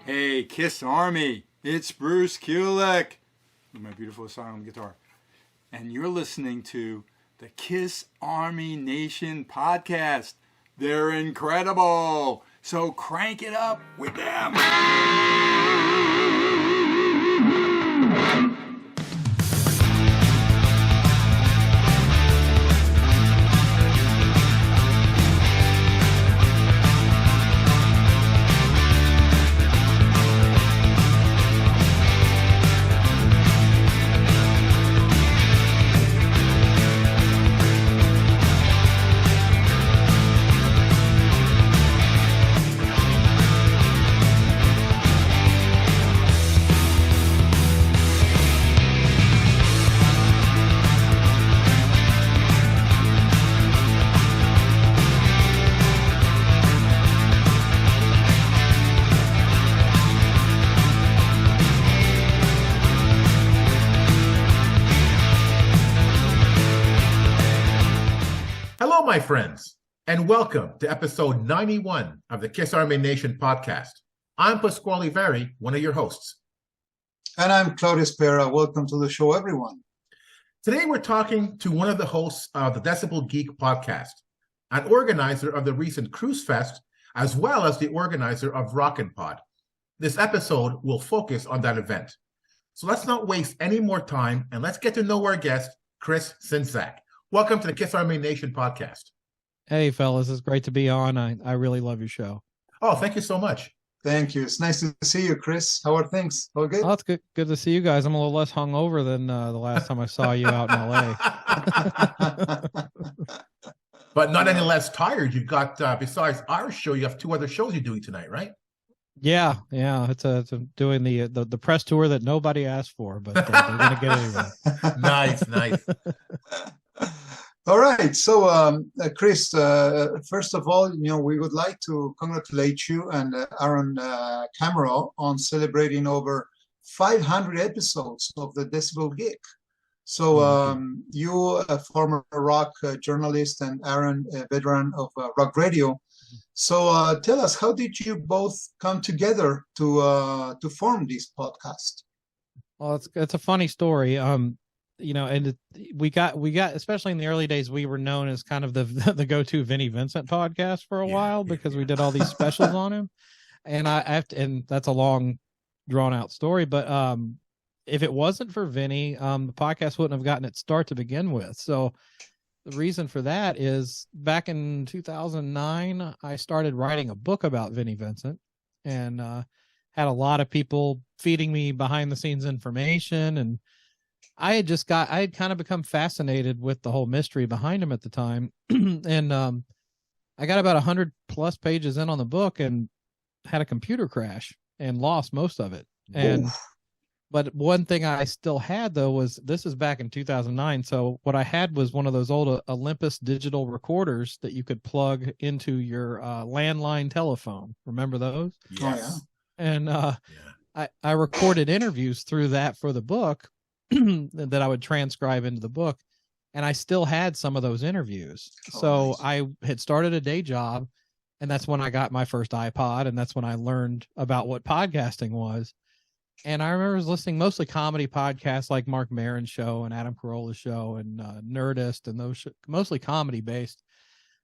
Hey, Kiss Army, it's Bruce Kulick, with my beautiful asylum guitar. And you're listening to the Kiss Army Nation podcast. They're incredible. So crank it up with them. My friends, and welcome to episode 91 of the Kiss Army Nation podcast. I'm Pasquale Veri, one of your hosts. And I'm Claudio Spera. Welcome to the show, everyone. Today we're talking to one of the hosts of the Decibel Geek Podcast, an organizer of the recent Kruise Fest, as well as the organizer of Rockin Pod. This episode will focus on that event. So let's not waste any more time, and let's get to know our guest, Chris Czynszak. Welcome to the Kiss Army Nation podcast. Hey, fellas. It's great to be on. I really love your show. Oh, thank you so much. Thank you. It's nice to see you, Chris. How are things? All good? Oh, it's good to see you guys. I'm a little less hungover than the last time I saw you out in L.A. But not any less tired. You've got, besides our show, you have two other shows you're doing tonight, right? Yeah. It's doing the press tour that nobody asked for, but they're going to get it anyway. Nice. All right. So, Chris, first of all, we would like to congratulate you and Aaron Camero on celebrating over 500 episodes of the Decibel Geek. So, you, a former rock journalist, and Aaron, a veteran of rock radio. So, tell us, how did you both come together to form this podcast? Well, it's a funny story. And we got especially in the early days, we were known as kind of the go-to Vinnie Vincent podcast for a while because we did all these specials on him. And and that's a long drawn out story, but if it wasn't for Vinnie, the podcast wouldn't have gotten its start to begin with. So the reason for that is back in 2009, I started writing a book about Vinnie Vincent and had a lot of people feeding me behind the scenes information, and I had kind of become fascinated with the whole mystery behind him at the time. And I got about 100 plus pages in on the book and had a computer crash and lost most of it. But one thing I still had, though, was this is back in 2009. So what I had was one of those old Olympus digital recorders that you could plug into your landline telephone. Remember those? Yes. And I recorded interviews through that for the book that I would transcribe into the book. And I still had some of those interviews. So nice. I had started a day job, and that's when I got my first iPod. And that's when I learned about what podcasting was. And I remember listening mostly comedy podcasts like Mark Maron's show and Adam Carolla's show and Nerdist and those mostly comedy based.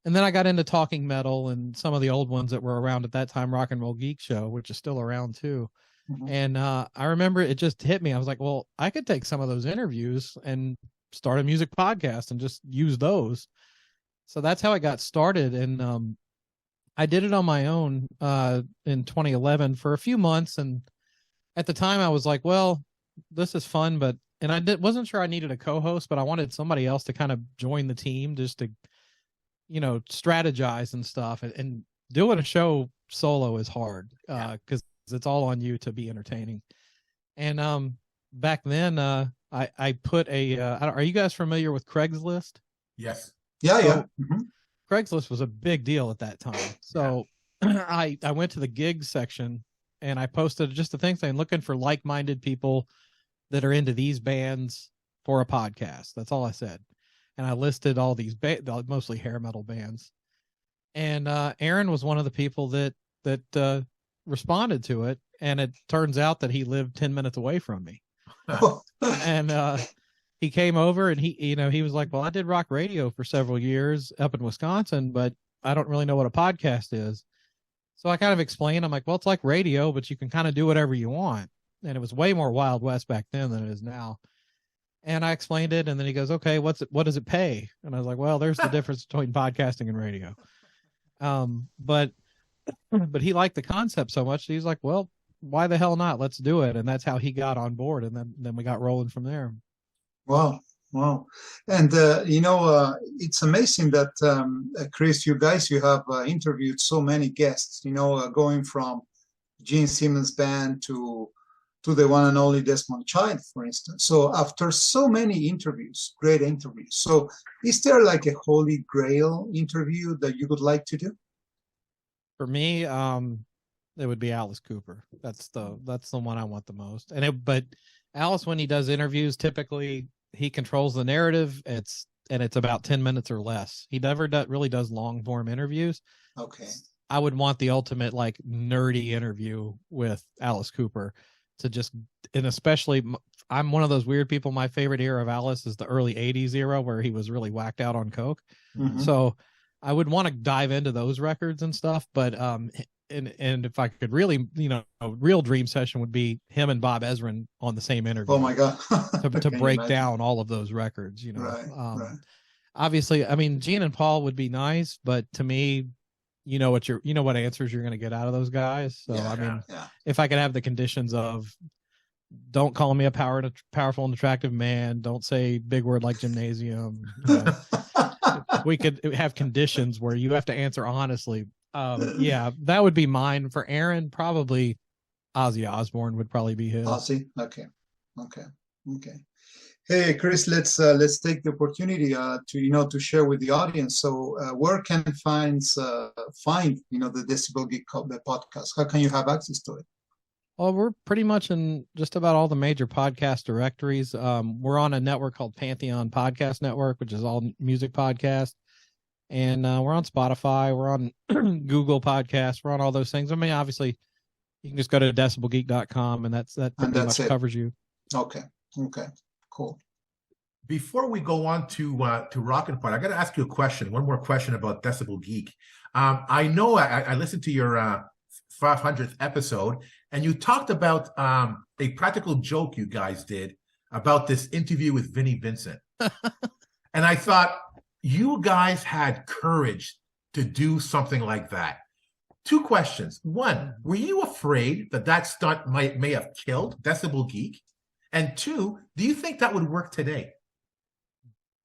And then I got into talking metal and some of the old ones that were around at that time, Rock and Roll Geek Show, which is still around too. Mm-hmm. And I remember it just hit me. I was like, well, I could take some of those interviews and start a music podcast and just use those. So that's how I got started. And I did it on my own in 2011 for a few months. And at the time I was like, well, this is fun, and I wasn't sure I needed a co-host, but I wanted somebody else to kind of join the team just to, strategize and stuff. And doing a show solo is hard because it's all on you to be entertaining. And back then I put are you guys familiar with Craigslist? Yes. Yeah. Mm-hmm. Craigslist was a big deal at that time. So I went to the gigs section and I posted just a thing saying, looking for like-minded people that are into these bands for a podcast. That's all I said. And I listed all these mostly hair metal bands. And Aaron was one of the people that responded to it. and it turns out that he lived 10 minutes away from me. And he came over, and he was like, well, I did rock radio for several years up in Wisconsin, but I don't really know what a podcast is. So I kind of explained, I'm like, well, it's like radio, but you can kind of do whatever you want. And it was way more Wild West back then than it is now. And I explained it, and then he goes, okay, what does it pay? And I was like, well, there's the difference between podcasting and radio. But he liked the concept so much, he's like, well, why the hell not? Let's do it. And that's how he got on board. And then we got rolling from there. Wow. And, it's amazing that, Chris, you have interviewed so many guests, going from Gene Simmons' band to the one and only Desmond Child, for instance. So after so many interviews, great interviews, so is there like a holy grail interview that you would like to do? For me, it would be Alice Cooper. That's the one I want the most. But Alice, when he does interviews, typically he controls the narrative. It's about 10 minutes or less. He never really does long form interviews. Okay. I would want the ultimate like nerdy interview with Alice Cooper and especially I'm one of those weird people. My favorite era of Alice is the early 80s era where he was really whacked out on coke. Mm-hmm. So I would want to dive into those records and stuff. But, and if I could really, a real dream session would be him and Bob Ezrin on the same interview. Oh my God. to break down all of those records, Right. Obviously, I mean, Gene and Paul would be nice, but to me, what answers you're going to get out of those guys. So, if I could have the conditions of don't call me a powerful and attractive man, don't say big word like gymnasium. We could have conditions where you have to answer honestly. That would be mine. For Aaron, probably Ozzy Osbourne would probably be his. Ozzy, okay. Hey, Chris, let's take the opportunity to share with the audience. So, where can fans find the Decibel Geek the podcast? How can you have access to it? Well, we're pretty much in just about all the major podcast directories. We're on a network called Pantheon Podcast Network, which is all music podcasts. And we're on Spotify. We're on Google Podcasts. We're on all those things. I mean, obviously, you can just go to decibelgeek.com, and that pretty much covers you. Okay. Cool. Before we go on to Rockin Pod, I got to ask you a question. One more question about Decibel Geek. I know I listened to your 500th episode, and you talked about a practical joke you guys did about this interview with Vinnie Vincent. And I thought you guys had courage to do something like that. Two questions. One, were you afraid that stunt may have killed Decibel Geek? And two, do you think that would work today?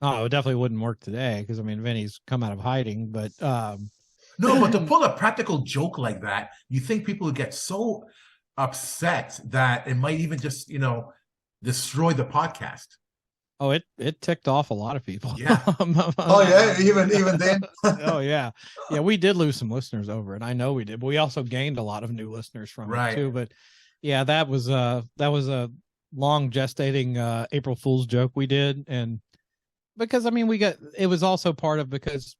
Oh, it definitely wouldn't work today because, I mean, Vinny's come out of hiding. But no, but to pull a practical joke like that, you think people would get so upset that it might even just, destroy the podcast. Oh, it ticked off a lot of people. Yeah. Even then. Oh yeah. Yeah, we did lose some listeners over it. I know we did, but we also gained a lot of new listeners from it too. But yeah, that was a long gestating April Fool's joke we did. And because it was also part of because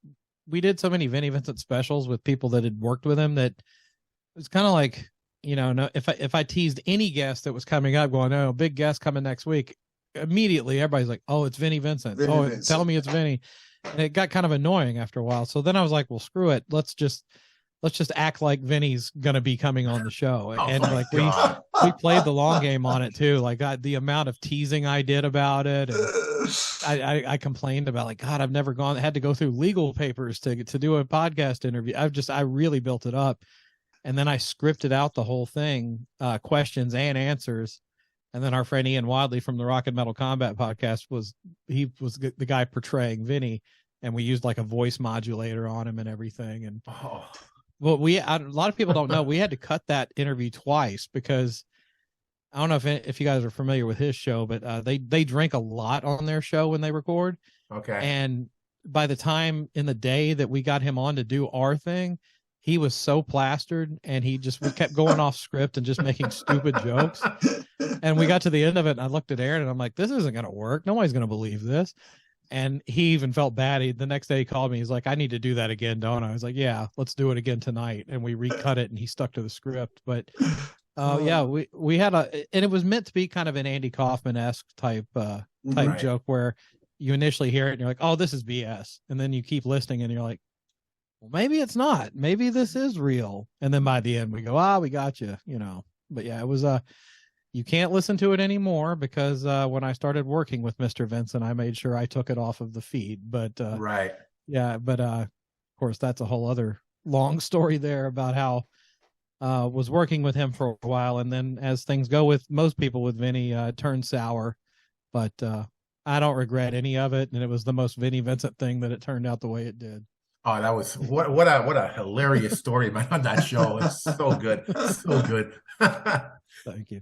we did so many Vinnie Vincent specials with people that had worked with him that it was kind of like, if I teased any guest that was coming up going, oh, big guest coming next week, immediately everybody's like, oh, it's Vinnie Vincent. Tell me it's Vinny. And it got kind of annoying after a while. So then I was like, well, screw it. Let's just act like Vinny's gonna be coming on the show. And we played the long game on it too. Like the amount of teasing I did about it, and I complained about like, God, I've never had to go through legal papers to do a podcast interview. I really built it up, and then I scripted out the whole thing, questions and answers. And then our friend Ian Wadley from the Rock and Metal Combat podcast was the guy portraying Vinny, and we used like a voice modulator on him and everything. And well, a lot of people don't know we had to cut that interview twice because I don't know if you guys are familiar with his show, but they drink a lot on their show when they record. Okay. And by the time in the day that we got him on to do our thing, he was so plastered and we kept going off script and just making stupid jokes. And we got to the end of it and I looked at Aaron and I'm like, this isn't going to work. Nobody's going to believe this. And he even felt bad. The next day he called me. He's like, I need to do that again, don't I? I was like, yeah, let's do it again tonight. And we recut it and he stuck to the script. But Oh yeah, we had and it was meant to be kind of an Andy Kaufman-esque type Right. joke where you initially hear it and you're like, oh, this is BS, and then you keep listening and you're like, well, maybe it's not, maybe this is real, and then by the end we go, we got you, But yeah, it was you can't listen to it anymore because when I started working with Mr. Vincent, I made sure I took it off of the feed. But Right. yeah, but of course that's a whole other long story there about how was working with him for a while, and then as things go with most people with Vinnie, turned sour. But I don't regret any of it, and it was the most Vinnie Vincent thing that it turned out the way it did. Oh, that was what a hilarious story, man, on that show. It's so good. So good. Thank you.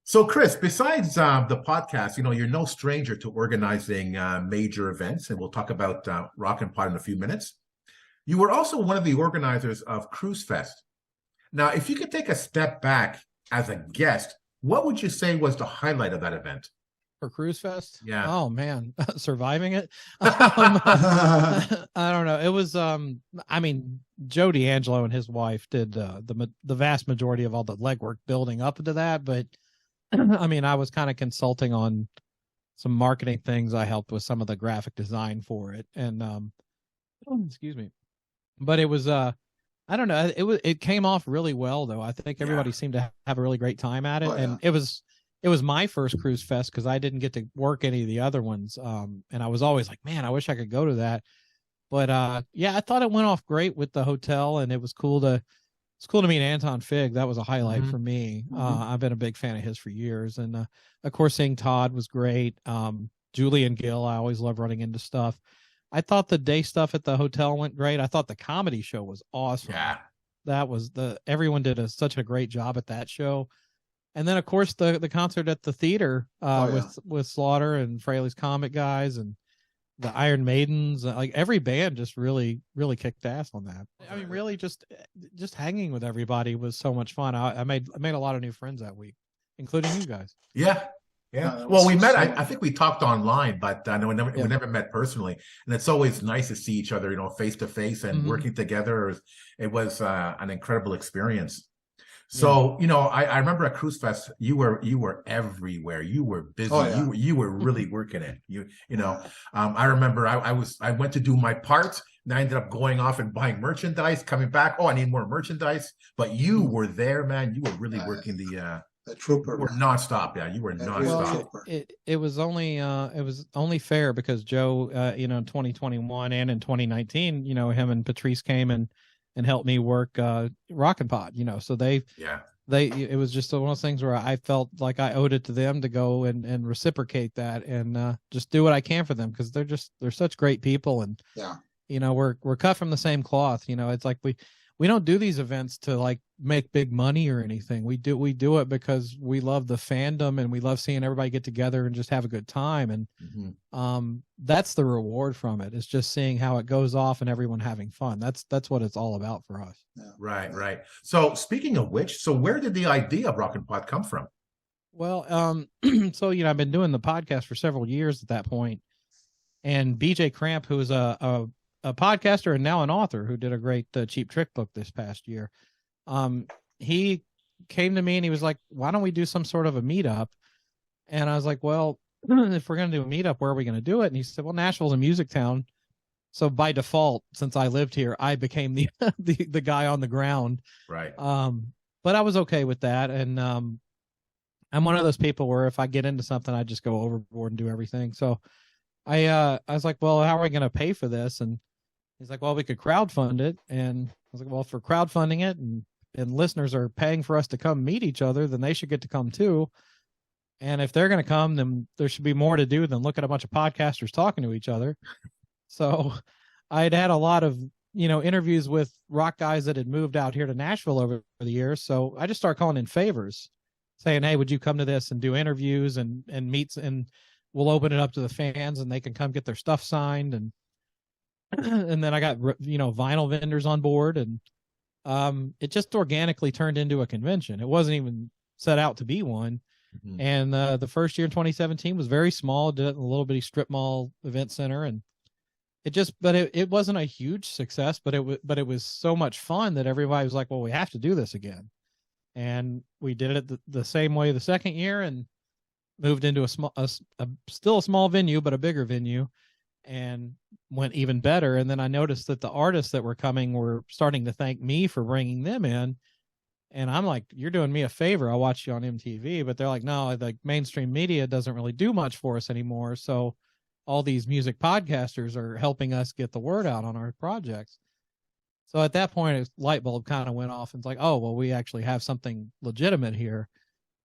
So, Chris, besides the podcast, you're no stranger to organizing major events, and we'll talk about Rockin Pod in a few minutes. You were also one of the organizers of Kruise Fest. Now, if you could take a step back as a guest, what would you say was the highlight of that event? For Kruise Fest? Yeah. Oh man, surviving it. I don't know. It was Joe D'Angelo and his wife did the vast majority of all the legwork building up into that, but I was kind of consulting on some marketing things. I helped with some of the graphic design for it, and excuse me. But it was I don't know. It came off really well though. I think everybody seemed to have a really great time at it, and it was my first Cruise Fest because I didn't get to work any of the other ones. And I was always like, man, I wish I could go to that. But I thought it went off great with the hotel, and it was cool to meet Anton Fig. That was a highlight for me. I've been a big fan of his for years, and of course seeing Todd was great. Julie and Gil, I always love running into stuff. I thought the day stuff at the hotel went great. I thought the comedy show was awesome. Yeah, that was everyone did such a great job at that show. And then of course the concert at the theater with Slaughter and Fraley's Comic Guys and the Iron Maidens, like every band just really, really kicked ass on that. I mean, really just hanging with everybody was so much fun. I made a lot of new friends that week, including you guys. Yeah. Yeah. Well, we met. I think we talked online, but we never met personally. And it's always nice to see each other, face to face and working together. It was an incredible experience. So, I remember at Cruise Fest, you were everywhere. You were busy. You were really working it. I remember I went to do my part, and I ended up going off and buying merchandise, coming back. Oh, I need more merchandise. But you wwere there, man. You were really working the trooper. You were nonstop. Yeah, you were nonstop. Well, it was only fair because Joe, in 2021 and in 2019, him and Patrice came and helped me work Rockin Pod, so it was just one of those things where I felt like I owed it to them to go and reciprocate that and just do what I can for them because they're such great people, and we're cut from the same cloth. It's like we don't do these events to like make big money or anything. We do it because we love the fandom and we love seeing everybody get together and just have a good time. And that's the reward from it. It's just seeing how it goes off and everyone having fun. That's what it's all about for us. Yeah. Right. So speaking of which, so where did the idea of Rockin Pod come from? Well, so I've been doing the podcast for several years at that point, and BJ Cramp, who is a podcaster and now an author who did a great Cheap Trick book this past year. He came to me and he was like, why don't we do some sort of a meetup? And I was like, well, if we're going to do a meetup, where are we going to do it? And he said, well, Nashville's a music town. So by default, since I lived here, I became the guy on the ground. Right. But I was okay with that. And, I'm one of those people where if I get into something, I just go overboard and do everything. So I was like, well, how are we going to pay for this? And he's like, well, we could crowdfund it. And I was like, well, if we're crowdfunding it and listeners are paying for us to come meet each other, then they should get to come too. And if they're going to come, then there should be more to do than look at a bunch of podcasters talking to each other. So I'd had a lot of, interviews with rock guys that had moved out here to Nashville over the years. So I just started calling in favors saying, hey, would you come to this and do interviews and meets, and we'll open it up to the fans and they can come get their stuff signed. And then I got, vinyl vendors on board, and it just organically turned into a convention. It wasn't even set out to be one. And the first year in 2017 was very small, did it in a little bitty strip mall event center. And it wasn't a huge success, but it was so much fun that everybody was like, well, we have to do this again. And we did it the same way the second year, and moved into still a small venue, but a bigger venue, and went even better. And then I noticed that the artists that were coming were starting to thank me for bringing them in. And I'm like, you're doing me a favor. I'll watch you on MTV. But they're like, no, like mainstream media doesn't really do much for us anymore. So all these music podcasters are helping us get the word out on our projects. So at that point, a light bulb kind of went off, and it's like, oh, well, we actually have something legitimate here.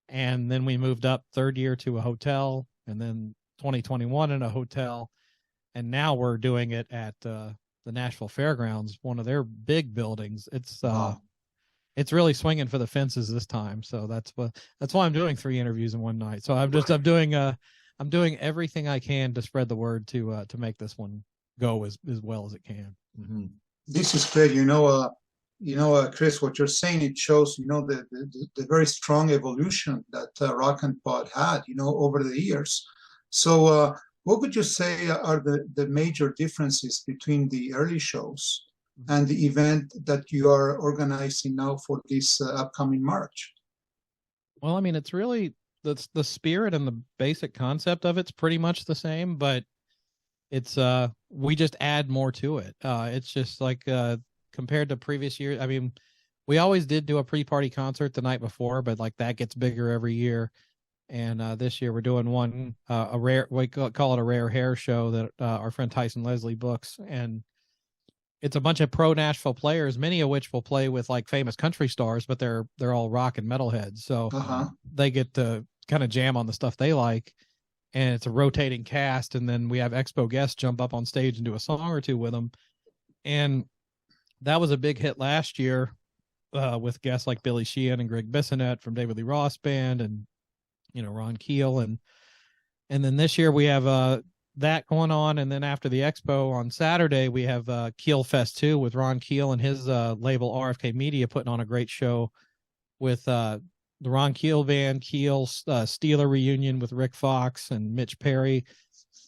And then we moved up third year to a hotel, and then 2021 in a hotel. And now we're doing it at the Nashville Fairgrounds, one of their big buildings. It's really swinging for the fences this time. So that's why I'm doing 3 interviews in one night. So I'm doing everything I can to spread the word to make this one go as well as it can. Mm-hmm. This is great. Chris, what you're saying, it shows, the very strong evolution that Rockin Pod had, over the years. So what would you say are the major differences between the early shows and the event that you are organizing now for this upcoming March? Well, I mean, it's really the spirit and the basic concept of it's pretty much the same, but it's we just add more to it. It's just like compared to previous years. I mean, we always did do a pre-party concert the night before, but like that gets bigger every year. And this year we're doing one a rare, we call it a rare hair show that our friend Tyson Leslie books, and it's a bunch of pro Nashville players, many of which will play with like famous country stars, but they're all rock and metal heads, so they get to kind of jam on the stuff they like. And it's a rotating cast, and then we have expo guests jump up on stage and do a song or two with them. And that was a big hit last year with guests like Billy Sheehan and Greg Bissonette from David Lee Roth Band, and Ron Keel, and then this year we have that going on. And then after the expo on Saturday, we have Keel Fest 2 with Ron Keel and his label RFK Media putting on a great show with the Ron Keel Band, Keel Steeler reunion with Rick Fox and Mitch Perry,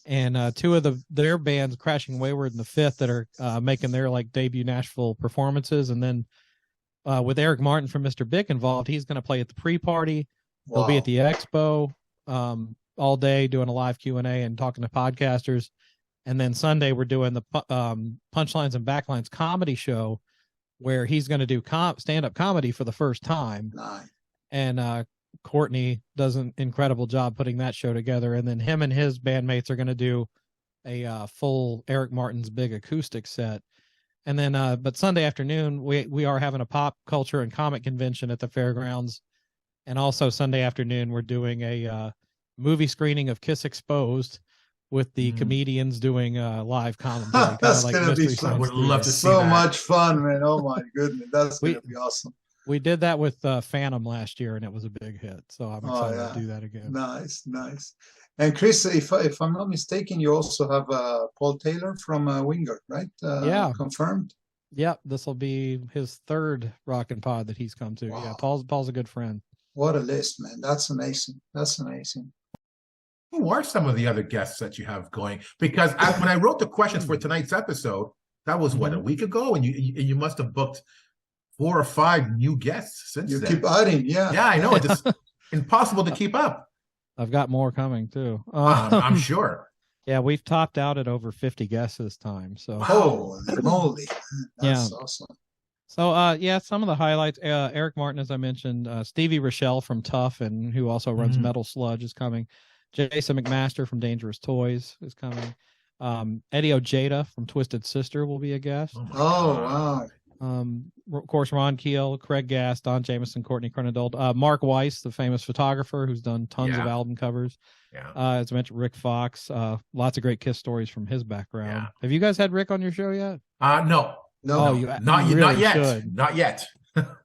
and 2 of their bands, Crashing Wayward and the Fifth, that are making their like debut Nashville performances. And then with Eric Martin from Mr. Big involved, he's going to play at the pre-party. They'll be at the expo all day doing a live Q&A and talking to podcasters. And then Sunday we're doing the Punchlines and Backlines comedy show, where he's going to do stand-up comedy for the first time. Nice. And Courtney does an incredible job putting that show together. And then him and his bandmates are going to do a full Eric Martin's big acoustic set. And then, but Sunday afternoon, we are having a pop culture and comic convention at the fairgrounds. And also Sunday afternoon, we're doing a movie screening of Kiss Exposed with the comedians doing live commentary. That's like going to be fun. I would love to see so that. much fun, man. Oh my goodness. That's going to be awesome. We did that with Phantom last year, and it was a big hit. So I'm excited to do that again. Nice. And Chris, if I'm not mistaken, you also have Paul Taylor from Wingard, right? Yeah. Confirmed? Yeah, this will be his 3rd Rockin Pod that he's come to. Wow. Yeah, Paul's a good friend. What a list, man. That's amazing. Who are some of the other guests that you have going? Because when I wrote the questions for tonight's episode, that was a week ago, and you must have booked 4 or 5 new guests since then. You keep adding, yeah. Yeah, I know. It's just impossible to keep up. I've got more coming too. I'm sure. Yeah, we've topped out at over 50 guests this time. So holy moly, that's awesome. So some of the highlights: Eric Martin, as I mentioned, Stevie Rochelle from Tough, and who also runs Metal Sludge, is coming. Jason McMaster from Dangerous Toys is coming. Eddie Ojeda from Twisted Sister will be a guest. Wow. Of course, Ron Keel, Craig Gass, Don Jameson, Courtney Kernadol, Mark Weiss, the famous photographer who's done tons of album covers. Yeah. As I mentioned, Rick Fox, lots of great Kiss stories from his background. Yeah. Have you guys had Rick on your show yet? No. Not yet.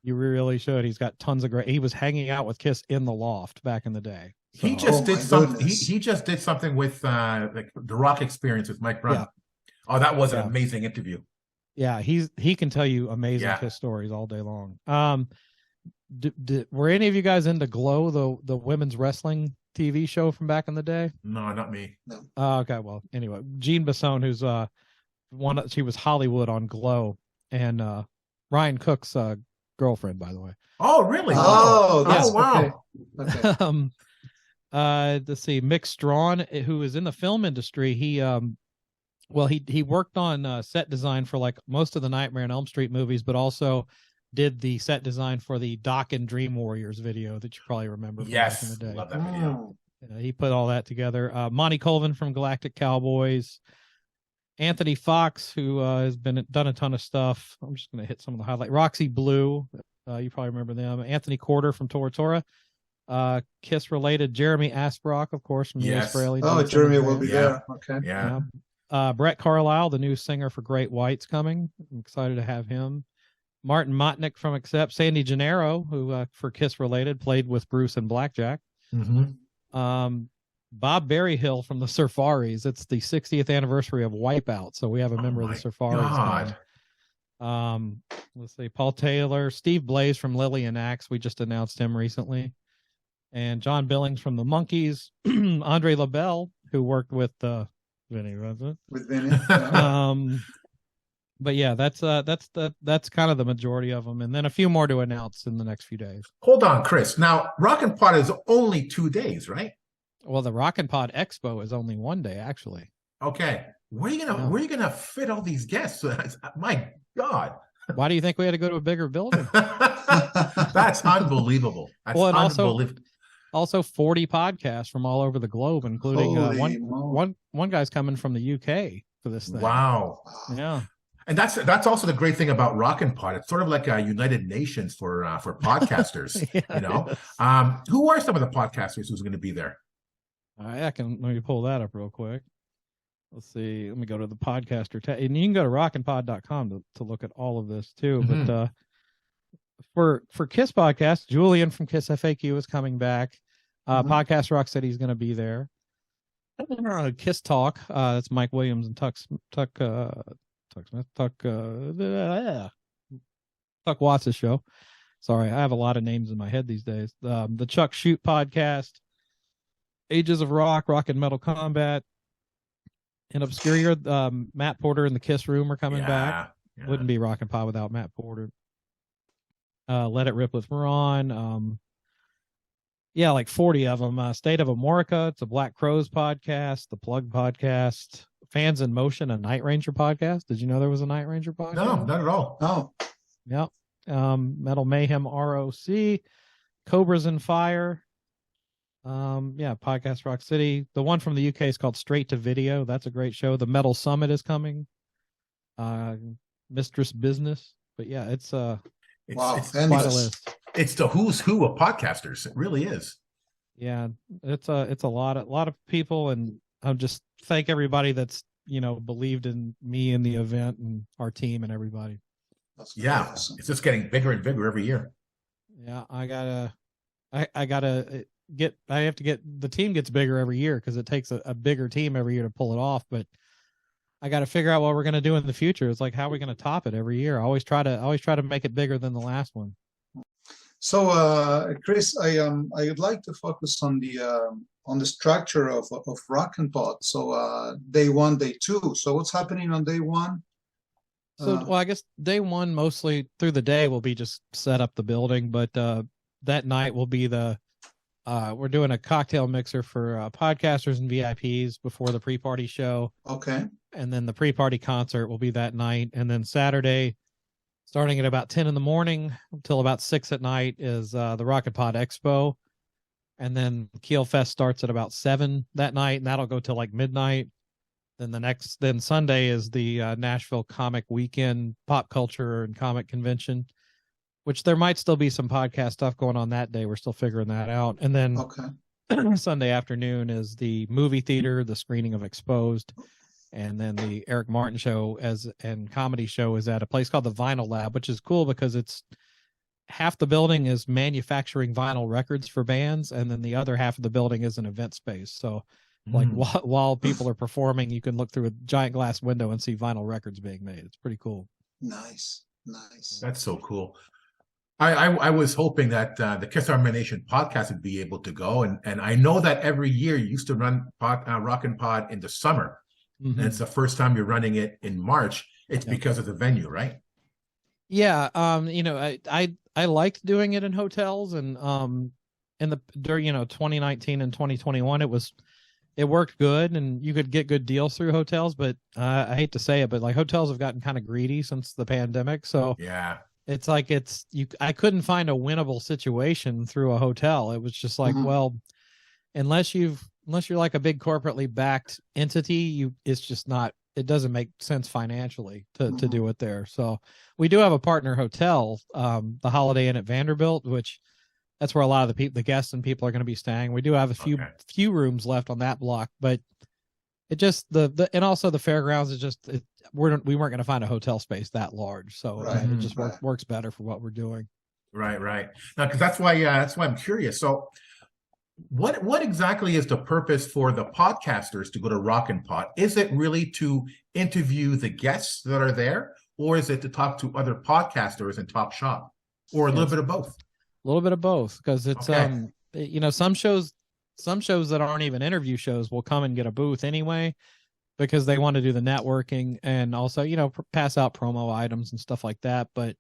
You really should. He's got tons of great. He was hanging out with Kiss in the loft back in the day. So. He just did something. He just did something with like the Rock Experience with Mike Brown. Yeah. Oh, that was an amazing interview. Yeah, he can tell you amazing Kiss stories all day long. Were any of you guys into Glow, the women's wrestling TV show from back in the day? No, not me. No. Okay, well, anyway, Jean Basson, who's she was Hollywood on Glow, and Ryan Cook's girlfriend, by the way. Oh, really? Oh, that's wow. okay. Let's see, Mick Strawn, who is in the film industry. He worked on set design for like most of the Nightmare on Elm Street movies, but also did the set design for the Doc and Dream Warriors video that you probably remember from back in the day. Love that video. He put all that together. Monty Colvin from Galactic Cowboys. Anthony Fox, who has done a ton of stuff. I'm just going to hit some of the highlights. Roxy Blue, you probably remember them. Anthony Corder from Tora Tora. Kiss related Jeremy Asbrock, of course, from Yes. the Israeli. Oh, Jeremy will be there. Okay. Yeah. Brett Carlisle, the new singer for Great White's coming. I'm excited to have him. Martin Motnick from Accept. Sandy Gennaro, who for Kiss related played with Bruce and Blackjack. Mm-hmm. Bob Berryhill from the Surfaris. It's the 60th anniversary of Wipeout, so we have a member of the Surfaris. Let's see, Paul Taylor, Steve Blaze from Lily and Axe. We just announced him recently, and John Billings from the Monkees. Andre LaBelle, who worked with Vinnie Vincent. With Vinnie. Yeah. But yeah, that's kind of the majority of them, and then a few more to announce in the next few days. Hold on, Chris. Now, Rockin Pod is only 2 days, right? Well, the Rockin Pod Expo is only 1 day, actually. Okay. Where are you gonna fit all these guests? My God. Why do you think we had to go to a bigger building? That's unbelievable. That's Well, and unbelievable. Also 40 podcasts from all over the globe, including one guy's coming from the UK for this thing. Wow. Yeah. And that's also the great thing about Rockin Pod. It's sort of like a United Nations for podcasters. Yeah, who are some of the podcasters who's going to be there? Let me pull that up real quick. Let's see. Let me go to the podcaster tab, and you can go to rockinpod.com to look at all of this too. Mm-hmm. But for Kiss Podcast, Julian from Kiss FAQ is coming back. Podcast Rock City is going to be there. Kiss Talk. That's Mike Williams and Tuck Watts' show. Sorry, I have a lot of names in my head these days. The Chuck Shoot Podcast, Ages of Rock, Rock and Metal Combat, and Obscure. Matt Porter and the Kiss Room are coming back. Yeah. Wouldn't be Rockin' Pod without Matt Porter. Let It Rip with Ron. Like 40 of them. State of Amorica, it's a Black Crows podcast, the Plug Podcast, Fans in Motion, a Night Ranger podcast. Did you know there was a Night Ranger podcast? No, not at all. Oh. Yep. Metal Mayhem ROC, Cobras and Fire. Podcast Rock City. The one from the UK is called Straight to Video. That's a great show. The Metal Summit is coming. Mistress Business. But yeah, it's quite a list. It's the who's who of podcasters. It really is. Yeah, it's a lot of people, and I just thank everybody that's believed in me and the event and our team and everybody. Yeah, awesome. It's just getting bigger and bigger every year. Yeah, I have to get the team gets bigger every year because it takes a bigger team every year to pull it off. But I got to figure out what we're going to do in the future. It's like, how are we going to top it every year? I always try to make it bigger than the last one. So, Chris, I would like to focus on the structure of Rockin Pod. So, day 1, day 2. So, what's happening on day 1? So, I guess day 1 mostly through the day will be just set up the building, but that night will be we're doing a cocktail mixer for podcasters and VIPs before the pre-party show. Okay. And then the pre-party concert will be that night. And then Saturday, starting at about 10 in the morning until about 6 at night, is the Rockin Pod Expo. And then Keel Fest starts at about 7 that night, and that'll go till like midnight. Then Sunday is the Nashville Comic Weekend Pop Culture and Comic Convention, which there might still be some podcast stuff going on that day. We're still figuring that out. And then Sunday afternoon is the movie theater, the screening of Exposed. And then the Eric Martin show and comedy show is at a place called the Vinyl Lab, which is cool because it's half the building is manufacturing vinyl records for bands. And then the other half of the building is an event space. So like while people are performing, you can look through a giant glass window and see vinyl records being made. It's pretty cool. Nice. That's so cool. I was hoping that the Kiss Army Nation podcast would be able to go. And I know that every year you used to run Rockin Pod in the summer. Mm-hmm. And it's the first time you're running it in March. It's because of the venue, right? Yeah, I liked doing it in hotels, and in the during 2019 and 2021 it worked good, and you could get good deals through hotels. But I hate to say it, but like hotels have gotten kind of greedy since the pandemic. So Yeah. it's like I couldn't find a winnable situation through a hotel. It was just like, well, unless you're like a big corporately backed entity, it's just not, it doesn't make sense financially to do it there. So we do have a partner hotel, the Holiday Inn at Vanderbilt, which that's where a lot of the guests and people are going to be staying. We do have a few rooms left on that block, but it just and also the fairgrounds is just we weren't going to find a hotel space that large, so it just works better for what we're doing. Right. Now, because that's why I'm curious. So, what exactly is the purpose for the podcasters to go to Rockin Pod? Is it really to interview the guests that are there, or is it to talk to other podcasters and talk shop, or a little bit of both? A little bit of both, because it's some shows that aren't even interview shows will come and get a booth anyway because they want to do the networking and also pass out promo items and stuff like that. But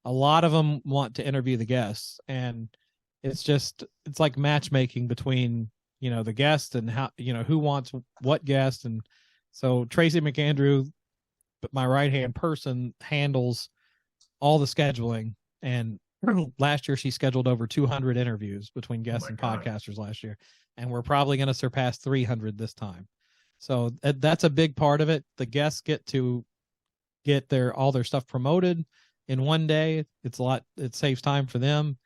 a lot of them want to interview the guests, and it's like matchmaking between the guest and how who wants what guest. And so Tracy McAndrew, my right hand person, handles all the scheduling, and last year she scheduled over 200 interviews between guests and podcasters last year, and we're probably going to surpass 300 this time. So that's a big part of it. The guests get to get all their stuff promoted in one day. It saves time for them,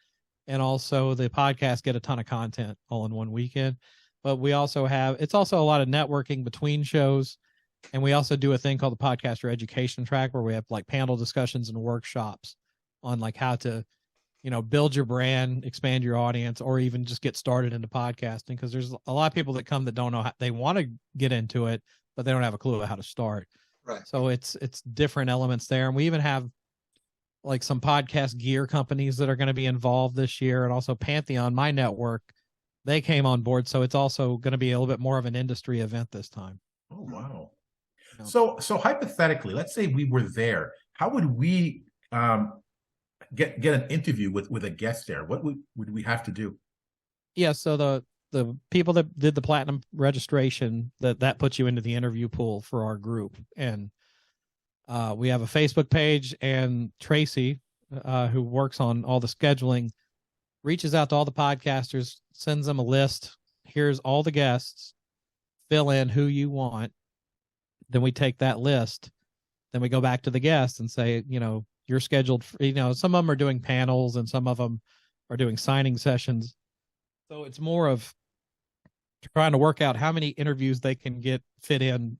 and also the podcast get a ton of content all in one weekend. But we also it's also a lot of networking between shows, and we also do a thing called the Podcaster Education Track, where we have like panel discussions and workshops on like how to build your brand, expand your audience, or even just get started into podcasting. Because there's a lot of people that come that don't know how they want to get into it, but they don't have a clue how to start. Right. So it's different elements there. And we even have like some podcast gear companies that are going to be involved this year. And also Pantheon, my network, they came on board. So it's also going to be a little bit more of an industry event this time. Oh, wow. So hypothetically, let's say we were there. How would we get an interview with a guest there? What would we have to do? Yeah, so the people that did the platinum registration, that puts you into the interview pool for our group. And we have a Facebook page, and Tracy, who works on all the scheduling, reaches out to all the podcasters, sends them a list. Here's all the guests, fill in who you want. Then we take that list, then we go back to the guests and say, you're scheduled for, some of them are doing panels and some of them are doing signing sessions. So it's more of trying to work out how many interviews they can fit in,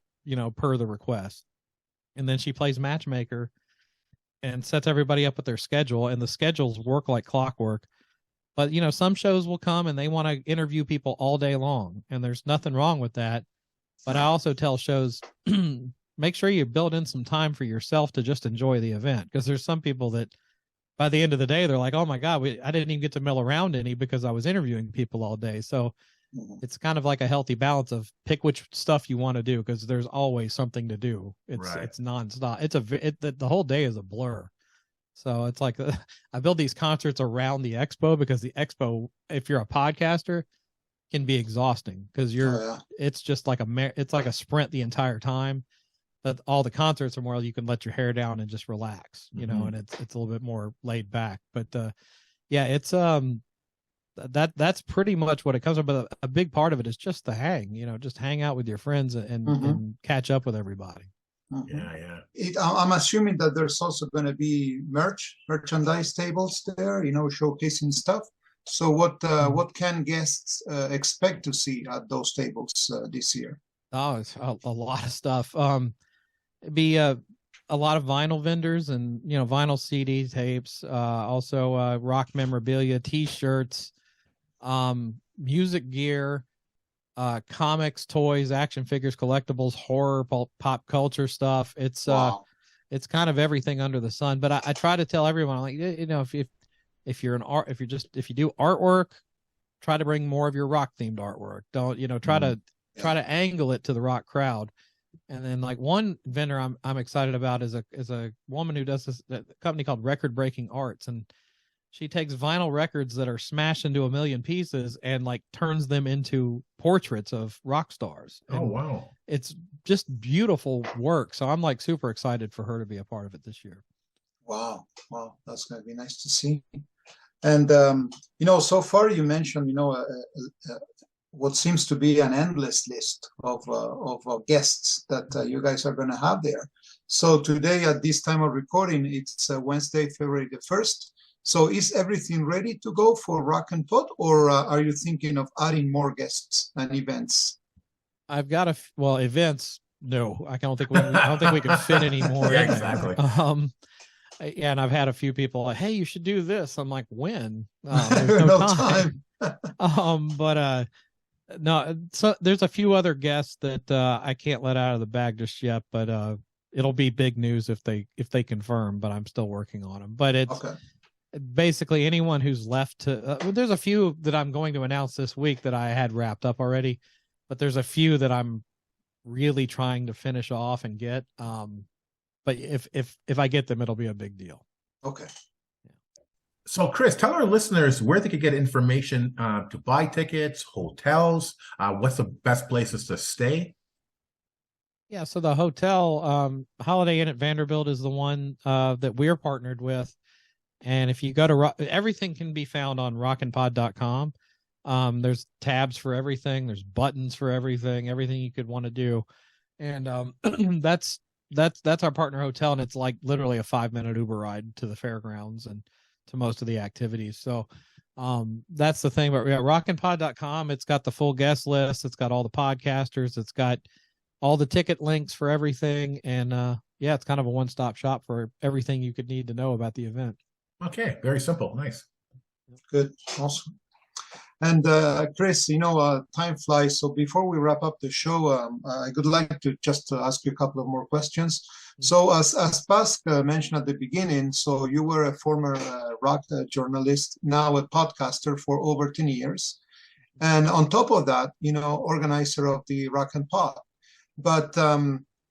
per the request. And then she plays matchmaker and sets everybody up with their schedule, and the schedules work like clockwork. But, some shows will come and they want to interview people all day long, and there's nothing wrong with that. But I also tell shows, make sure you build in some time for yourself to just enjoy the event, because there's some people that by the end of the day, they're like, oh my God, I didn't even get to mill around any because I was interviewing people all day. So it's kind of like a healthy balance of pick which stuff you want to do, because there's always something to do. It's nonstop. The whole day is a blur. So it's like I build these concerts around the expo, because the expo, if you're a podcaster, can be exhausting, because it's just like it's like a sprint the entire time. But all the concerts are more you can let your hair down and just relax, and it's a little bit more laid back. But it's that's pretty much what it comes from. But a big part of it is just the hang, just hang out with your friends and catch up with everybody. Yeah. I'm assuming that there's also going to be merchandise tables there, showcasing stuff. So what can guests expect to see at those tables this year? Oh, it's a lot of stuff. It'd be a lot of vinyl vendors and vinyl CD tapes. Also rock memorabilia, T-shirts, music gear, comics, toys, action figures, collectibles, horror, pop culture stuff. It's it's kind of everything under the sun. But I try to tell everyone, like, if you do artwork, try to bring more of your rock themed artwork. Don't try to angle it to the rock crowd. And then like one vendor I'm excited about is a woman who does this a company called Record Breaking Arts, and she takes vinyl records that are smashed into a million pieces and like turns them into portraits of rock stars. Oh, And wow. it's just beautiful work. So I'm like super excited for her to be a part of it this year. Wow, that's going to be nice to see. And so far you mentioned, what seems to be an endless list of guests that you guys are going to have there. So today, at this time of recording, it's Wednesday, February the 1st. So is everything ready to go for Rockin Pod, or are you thinking of adding more guests and events? I've got events. No, I don't think we can fit any more. Yeah, in there. exactly. And I've had a few people like, hey, you should do this. I'm like, when? There's No time. No, so there's a few other guests that I can't let out of the bag just yet, but it'll be big news if they confirm, but I'm still working on them. But it's basically anyone who's left to there's a few that I'm going to announce this week that I had wrapped up already, but there's a few that I'm really trying to finish off and get. But if I get them, it'll be a big deal. Okay. So, Chris, tell our listeners where they could get information to buy tickets, hotels, what's the best places to stay? Yeah, so the hotel, Holiday Inn at Vanderbilt is the one that we're partnered with. And if you go to everything can be found on RockNPod.com. There's tabs for everything. There's buttons for everything you could want to do. And that's our partner hotel. And it's like literally a 5-minute Uber ride to the fairgrounds and to most of the activities. So that's the thing. But yeah, RockNPod.com, it's got the full guest list. It's got all the podcasters. It's got all the ticket links for everything. And yeah, it's kind of a one-stop shop for everything you could need to know about the event. Okay, very simple. Nice. Good. Awesome. And Chris, time flies. So before we wrap up the show, I would like to just ask you a couple of more questions. So as Pasc mentioned at the beginning, so you were a former rock journalist, now a podcaster for over 10 years. And on top of that, organizer of the Rockin Pod. But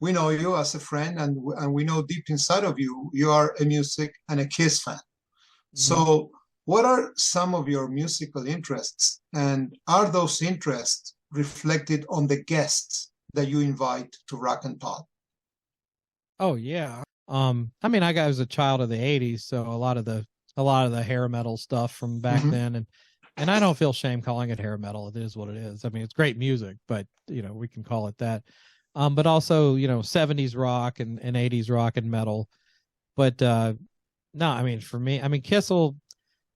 we know you as a friend, and we know deep inside of you, you are a music and a Kiss fan. So what are some of your musical interests, and are those interests reflected on the guests that you invite to Rockin Pod? Oh yeah. I mean, I was a child of the 80s, so a lot of the hair metal stuff from back then, and I don't feel shame calling it hair metal. It is what it is. I mean, it's great music, but we can call it that. But also, 70s rock and 80s rock and metal. But no, I mean, for me, I mean,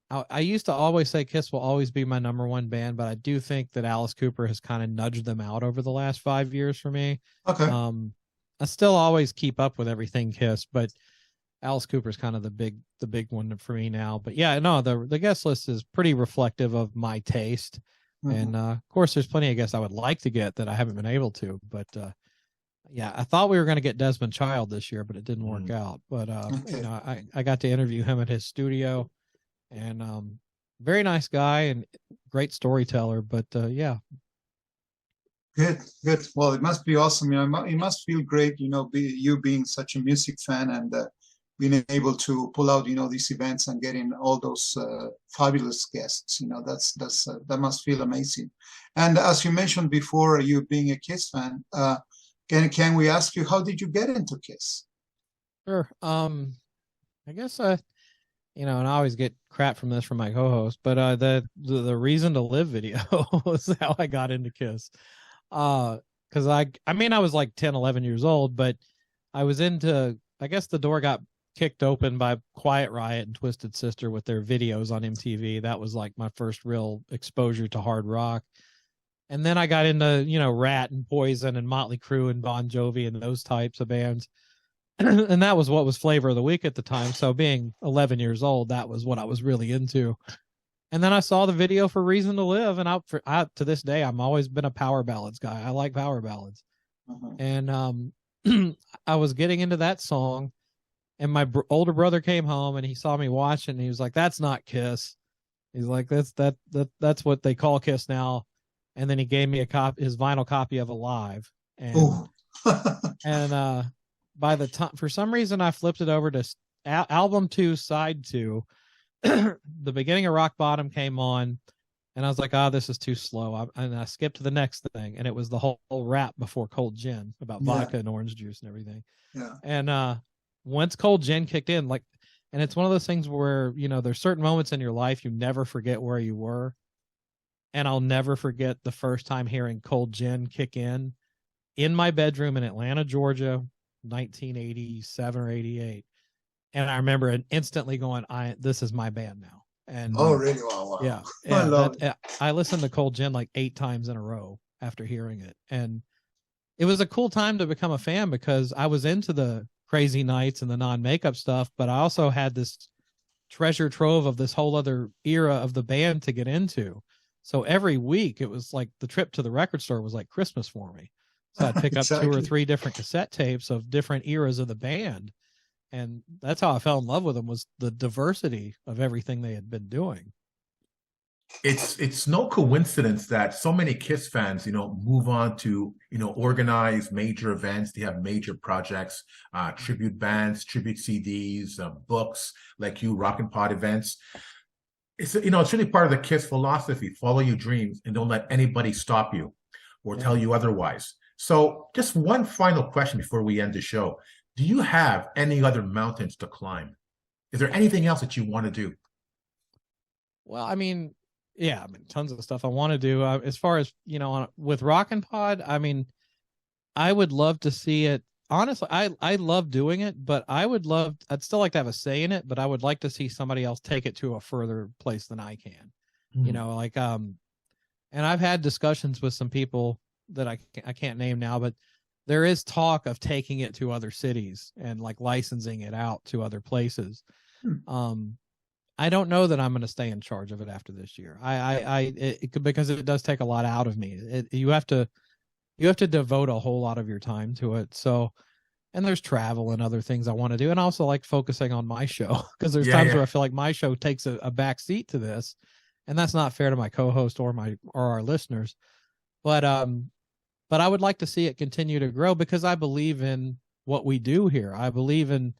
I used to always say Kiss will always be my number one band, but I do think that Alice Cooper has kind of nudged them out over the last 5 years for me. Okay. I still always keep up with everything Kiss, but Alice Cooper's kind of the big one for me now. But yeah, no, the guest list is pretty reflective of my taste. And of course, there's plenty of guests I would like to get that I haven't been able to. But yeah, I thought we were going to get Desmond Child this year, but it didn't work out. But I got to interview him at his studio, and very nice guy and great storyteller. But yeah. Good. Well, it must be awesome. It must feel great, you being such a music fan and being able to pull out, these events and getting all those fabulous guests. That must feel amazing. And as you mentioned before, you being a Kiss fan, can we ask you, how did you get into Kiss? Sure. I guess and I always get crap from this from my co-host, but the Reason to Live video was how I got into Kiss. Because I mean, I was like 10, 11 years old, but I was into, I guess the door got kicked open by Quiet Riot and Twisted Sister with their videos on MTV. That was like my first real exposure to hard rock. And then I got into, Rat and Poison and Motley Crue and Bon Jovi and those types of bands. And that was what was flavor of the week at the time. So being 11 years old, that was what I was really into. And then I saw the video for Reason to Live, and I to this day, I've always been a power ballads guy. I like power ballads. And I was getting into that song, and my older brother came home, and he saw me watching, and he was like, "That's not Kiss." He's like, "That's what they call Kiss now." And then he gave me his vinyl copy of Alive, and And by the time, for some reason, I flipped it over to album 2, side 2. The beginning of Rock Bottom came on, and I was like, this is too slow. And I skipped to the next thing, and it was the whole rap before Cold Gin about vodka and orange juice and everything. Yeah. And once Cold Gin kicked in, and it's one of those things where, there's certain moments in your life you never forget where you were. And I'll never forget the first time hearing Cold Gin kick in my bedroom in Atlanta, Georgia, 1987 or 88. And I remember instantly going, this is my band now. And really? Wow. Yeah. I listened to Cold Gin like 8 times in a row after hearing it. And it was a cool time to become a fan because I was into the Crazy Nights and the non-makeup stuff, but I also had this treasure trove of this whole other era of the band to get into. So every week it was like the trip to the record store was like Christmas for me. So I'd pick up 2 or 3 different cassette tapes of different eras of the band. And that's how I fell in love with them, was the diversity of everything they had been doing. It's no coincidence that so many Kiss fans, move on to, organize major events. They have major projects, tribute bands, tribute CDs, books, like Rockin Pod events. It's really part of the Kiss philosophy: follow your dreams and don't let anybody stop you or tell you otherwise. So just one final question before we end the show. Do you have any other mountains to climb? Is there anything else that you want to do? Well, tons of stuff I want to do. As far as, with Rockin Pod, I would love to see it. Honestly, I love doing it, but I'd still like to have a say in it, but I would like to see somebody else take it to a further place than I can. And I've had discussions with some people that I can't name now, but there is talk of taking it to other cities and like licensing it out to other places. I don't know that I'm going to stay in charge of it after this year. Because it does take a lot out of me. You have to devote a whole lot of your time to it. So, and there's travel and other things I want to do. And I also like focusing on my show, because there's times where I feel like my show takes a back seat to this, and that's not fair to my co-host or our listeners. But I would like to see it continue to grow, because I believe in what we do here. I believe in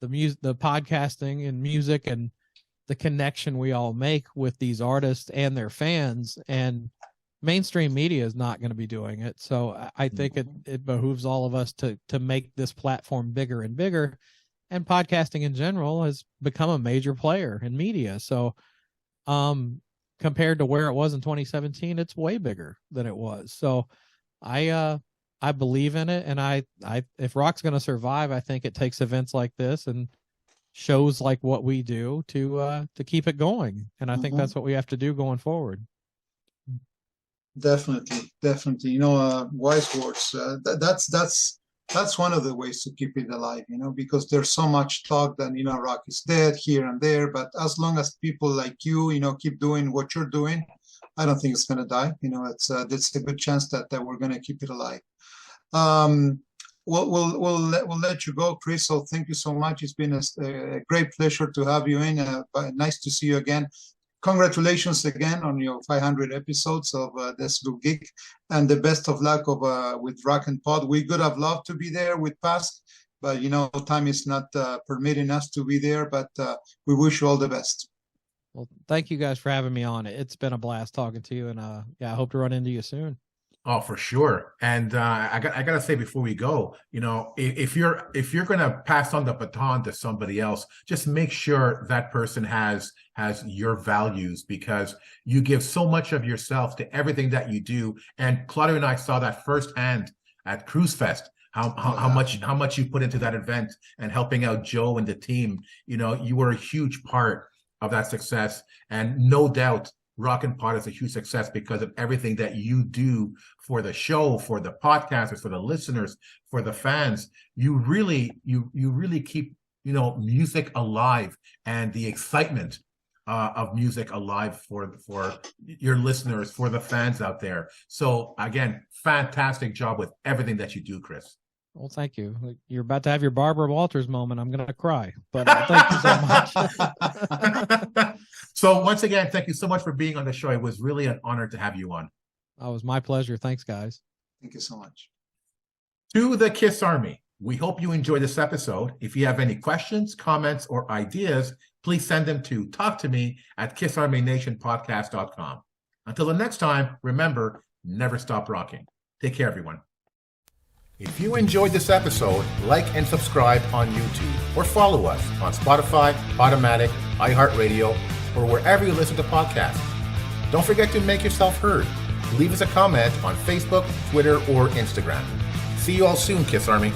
the podcasting and music and the connection we all make with these artists and their fans, and mainstream media is not going to be doing it. So I think it behooves all of us to make this platform bigger and bigger, and podcasting in general has become a major player in media. So, compared to where it was in 2017, it's way bigger than it was. So I believe in it. And if rock's going to survive, I think it takes events like this and shows like what we do to keep it going. And I think that's what we have to do going forward. Definitely. Wise words. That's one of the ways to keep it alive, because there's so much talk that, rock is dead here and there, but as long as people like you, keep doing what you're doing, I don't think it's going to die. It's a good chance that we're going to keep it alive. We'll let you go, Chris. So thank you so much. It's been a great pleasure to have you in. Nice to see you again. Congratulations again on your 500 episodes of Decibel Geek, and the best of luck with Rockin Pod. We could have loved to be there with past, but time is not permitting us to be there. But we wish you all the best. Well, thank you guys for having me on. It's been a blast talking to you, and I hope to run into you soon. Oh, for sure. And I gotta say before we go, if you're gonna pass on the baton to somebody else, just make sure that person has your values, because you give so much of yourself to everything that you do. And Claudio and I saw that firsthand at Kruise Fest. How much you put into that event and helping out Joe and the team. You were a huge part of that success, and no doubt Rockin Pod is a huge success because of everything that you do for the show, for the podcasters, for the listeners, for the fans. You really keep music alive, and the excitement of music alive for your listeners, for the fans out there. So again, fantastic job with everything that you do, Chris. Well, thank you. You're about to have your Barbara Walters moment. I'm going to cry, but thank you so much. So once again, thank you so much for being on the show. It was really an honor to have you on. Oh, it was my pleasure. Thanks, guys. Thank you so much. To the KISS Army, we hope you enjoyed this episode. If you have any questions, comments, or ideas, please send them to talktome@kissarmynationpodcast.com. Until the next time, remember, never stop rocking. Take care, everyone. If you enjoyed this episode, like and subscribe on YouTube or follow us on Spotify, Automatic, iHeartRadio, or wherever you listen to podcasts. Don't forget to make yourself heard. Leave us a comment on Facebook, Twitter, or Instagram. See you all soon, KISS Army.